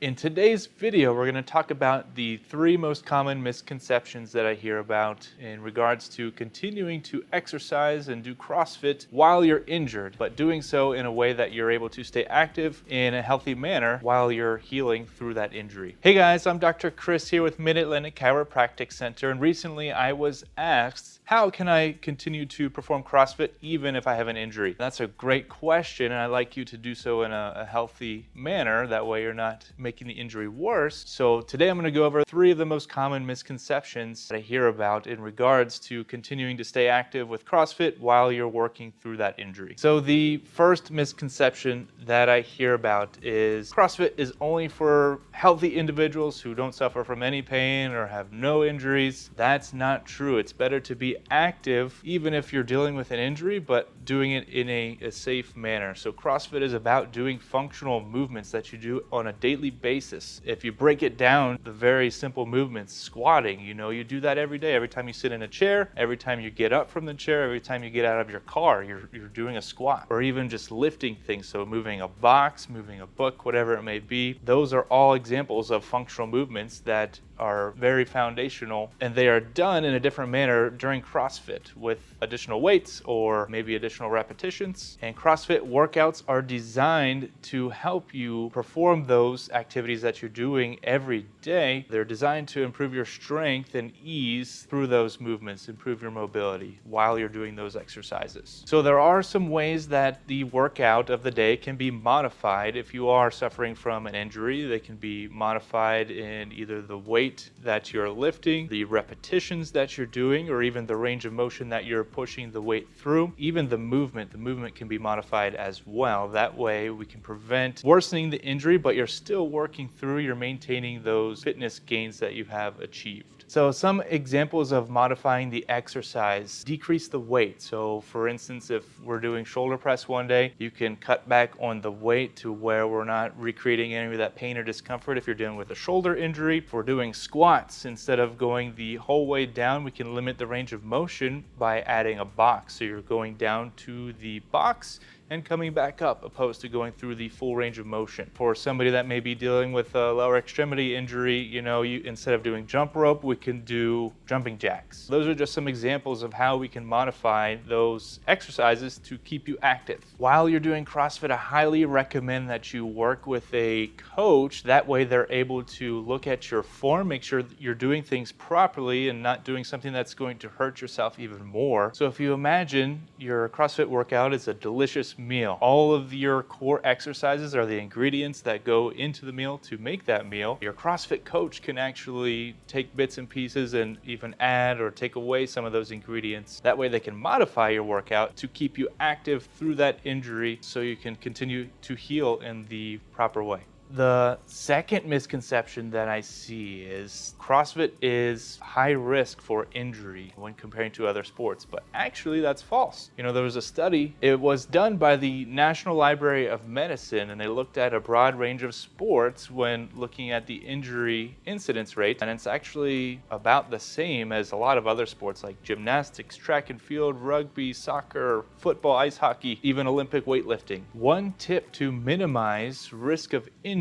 In today's video, we're going to talk about the 3 most common misconceptions that I hear about in regards to continuing to exercise and do CrossFit while you're injured, but doing so in a way that you're able to stay active in a healthy manner while you're healing through that injury. Hey guys, I'm Dr. Chris here with Mid-Atlantic Chiropractic Center, and recently I was asked, how can I continue to perform CrossFit even if I have an injury? That's a great question, and I'd like you to do so in a healthy manner. That way you're not making the injury worse. So today I'm going to go over 3 of the most common misconceptions that I hear about in regards to continuing to stay active with CrossFit while you're working through that injury. So the first misconception that I hear about is CrossFit is only for healthy individuals who don't suffer from any pain or have no injuries. That's not true. It's better to be active even if you're dealing with an injury, but doing it in a safe manner. So CrossFit is about doing functional movements that you do on a daily basis. If you break it down, the very simple movements, squatting, you do that every day. Every time you sit in a chair, every time you get up from the chair, every time you get out of your car, you're doing a squat. Or even just lifting things, so moving a box, moving a book, whatever it may be. Those are all examples of functional movements that are very foundational, and they are done in a different manner during CrossFit with additional weights or maybe additional repetitions. And CrossFit workouts are designed to help you perform those activities that you're doing every day. They're designed to improve your strength and ease through those movements, improve your mobility while you're doing those exercises. So there are some ways that the workout of the day can be modified if you are suffering from an injury. They can be modified in either the weight that you're lifting, the repetitions that you're doing, or even the range of motion that you're pushing the weight through. Even the movement can be modified as well. That way we can prevent worsening the injury, but you're still working through, you're maintaining those fitness gains that you have achieved. So some examples of modifying the exercise: decrease the weight. So for instance, if we're doing shoulder press one day, you can cut back on the weight to where we're not recreating any of that pain or discomfort. If you're dealing with a shoulder injury, if we're doing squats, instead of going the whole way down, we can limit the range of motion by adding a box. So you're going down to the box and coming back up, opposed to going through the full range of motion. For somebody that may be dealing with a lower extremity injury, instead of doing jump rope, we can do jumping jacks. Those are just some examples of how we can modify those exercises to keep you active. While you're doing CrossFit, I highly recommend that you work with a coach. That way they're able to look at your form, make sure that you're doing things properly and not doing something that's going to hurt yourself even more. So if you imagine your CrossFit workout is a delicious meal. All of your core exercises are the ingredients that go into the meal to make that meal. Your CrossFit coach can actually take bits and pieces and even add or take away some of those ingredients. That way they can modify your workout to keep you active through that injury so you can continue to heal in the proper way. The second misconception that I see is CrossFit is high risk for injury when comparing to other sports, but actually that's false. There was a study, it was done by the National Library of Medicine, and they looked at a broad range of sports when looking at the injury incidence rate, and it's actually about the same as a lot of other sports like gymnastics, track and field, rugby, soccer, football, ice hockey, even Olympic weightlifting. One tip to minimize risk of injury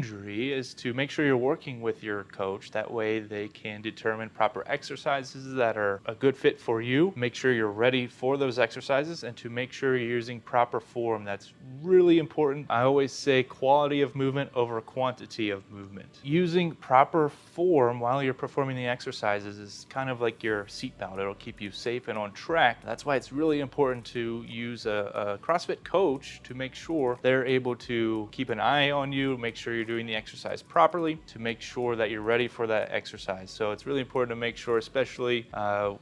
is to make sure you're working with your coach. That way they can determine proper exercises that are a good fit for you, make sure you're ready for those exercises, and to make sure you're using proper form. That's really important. I always say quality of movement over quantity of movement. Using proper form while you're performing the exercises is kind of like your seatbelt. It'll keep you safe and on track. That's why it's really important to use a CrossFit coach to make sure they're able to keep an eye on you, make sure you're doing the exercise properly, to make sure that you're ready for that exercise. So it's really important to make sure, especially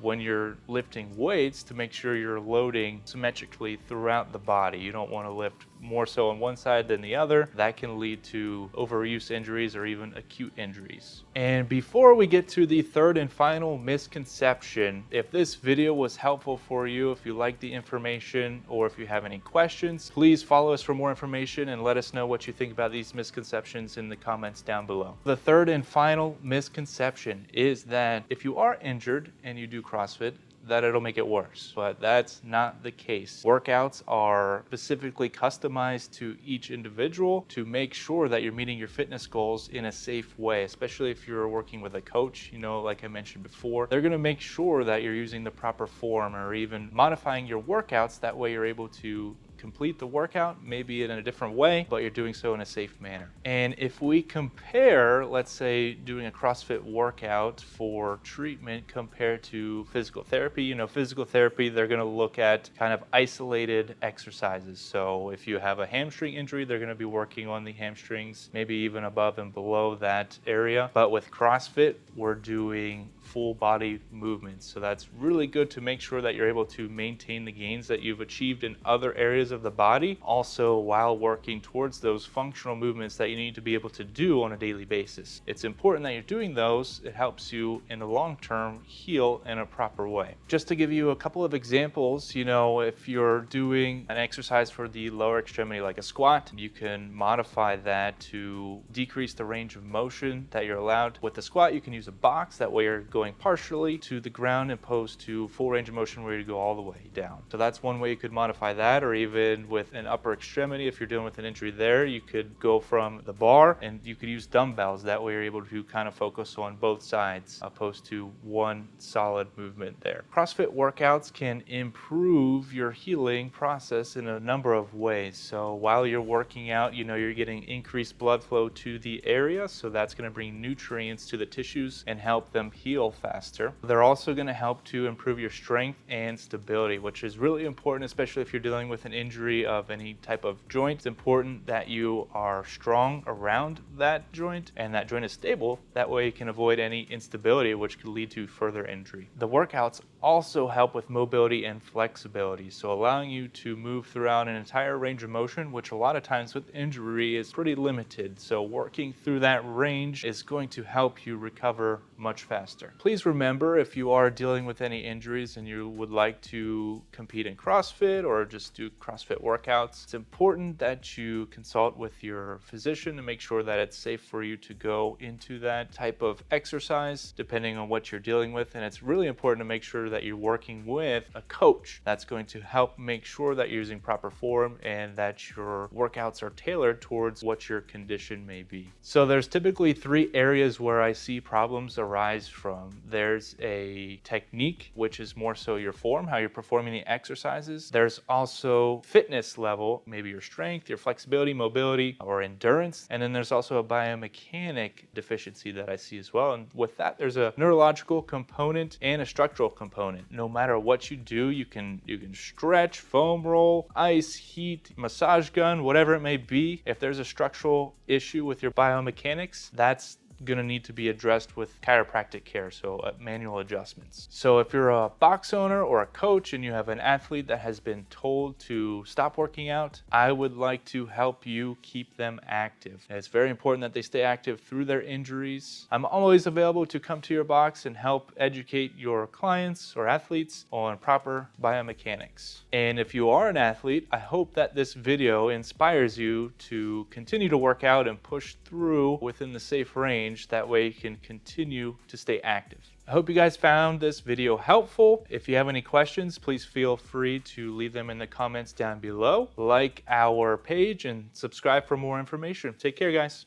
when you're lifting weights, to make sure you're loading symmetrically throughout the body. You don't want to lift more so on one side than the other. That can lead to overuse injuries or even acute injuries. And before we get to the third and final misconception, if this video was helpful for you, if you like the information, or if you have any questions, please follow us for more information and let us know what you think about these misconceptions in the comments down below. The third and final misconception is that if you are injured and you do CrossFit, that it'll make it worse, but that's not the case. Workouts are specifically customized to each individual to make sure that you're meeting your fitness goals in a safe way, especially if you're working with a coach. Like I mentioned before, they're going to make sure that you're using the proper form or even modifying your workouts. That way you're able to complete the workout maybe in a different way, but you're doing so in a safe manner. And if we compare, let's say, doing a CrossFit workout for treatment compared to physical therapy, physical therapy, they're going to look at kind of isolated exercises. So if you have a hamstring injury, they're going to be working on the hamstrings, maybe even above and below that area. But with CrossFit, we're doing full body movements. So that's really good to make sure that you're able to maintain the gains that you've achieved in other areas of the body, also while working towards those functional movements that you need to be able to do on a daily basis. It's important that you're doing those. It helps you in the long term heal in a proper way. Just to give you a couple of examples, if you're doing an exercise for the lower extremity like a squat, you can modify that to decrease the range of motion that you're allowed. With the squat, you can use a box. That way you're going partially to the ground opposed to full range of motion where you go all the way down. So that's one way you could modify that. Or even with an upper extremity, if you're dealing with an injury there, you could go from the bar and you could use dumbbells. That way you're able to kind of focus on both sides opposed to one solid movement there. CrossFit workouts can improve your healing process in a number of ways. So while you're working out, you're getting increased blood flow to the area. So that's going to bring nutrients to the tissues and help them heal faster. They're also going to help to improve your strength and stability, which is really important, especially if you're dealing with an injury of any type of joint. It's important that you are strong around that joint and that joint is stable. That way you can avoid any instability, which could lead to further injury. The workouts also help with mobility and flexibility, so allowing you to move throughout an entire range of motion, which a lot of times with injury is pretty limited. So working through that range is going to help you recover much faster. Please remember, if you are dealing with any injuries and you would like to compete in CrossFit or just do CrossFit workouts, it's important that you consult with your physician to make sure that it's safe for you to go into that type of exercise depending on what you're dealing with. And it's really important to make sure that you're working with a coach that's going to help make sure that you're using proper form and that your workouts are tailored towards what your condition may be. So there's typically 3 areas where I see problems arise from. There's a technique, which is more so your form, how you're performing the exercises. There's also fitness level, maybe your strength, your flexibility, mobility, or endurance. And then there's also a biomechanic deficiency that I see as well. And with that, there's a neurological component and a structural component. No matter what you do, you can stretch, foam roll, ice, heat, massage gun, whatever it may be. If there's a structural issue with your biomechanics, that's going to need to be addressed with chiropractic care, so manual adjustments. So if you're a box owner or a coach and you have an athlete that has been told to stop working out, I would like to help you keep them active. And it's very important that they stay active through their injuries. I'm always available to come to your box and help educate your clients or athletes on proper biomechanics. And if you are an athlete, I hope that this video inspires you to continue to work out and push through within the safe range. That way you can continue to stay active. I hope you guys found this video helpful. If you have any questions, please feel free to leave them in the comments down below. Like our page and subscribe for more information. Take care, guys.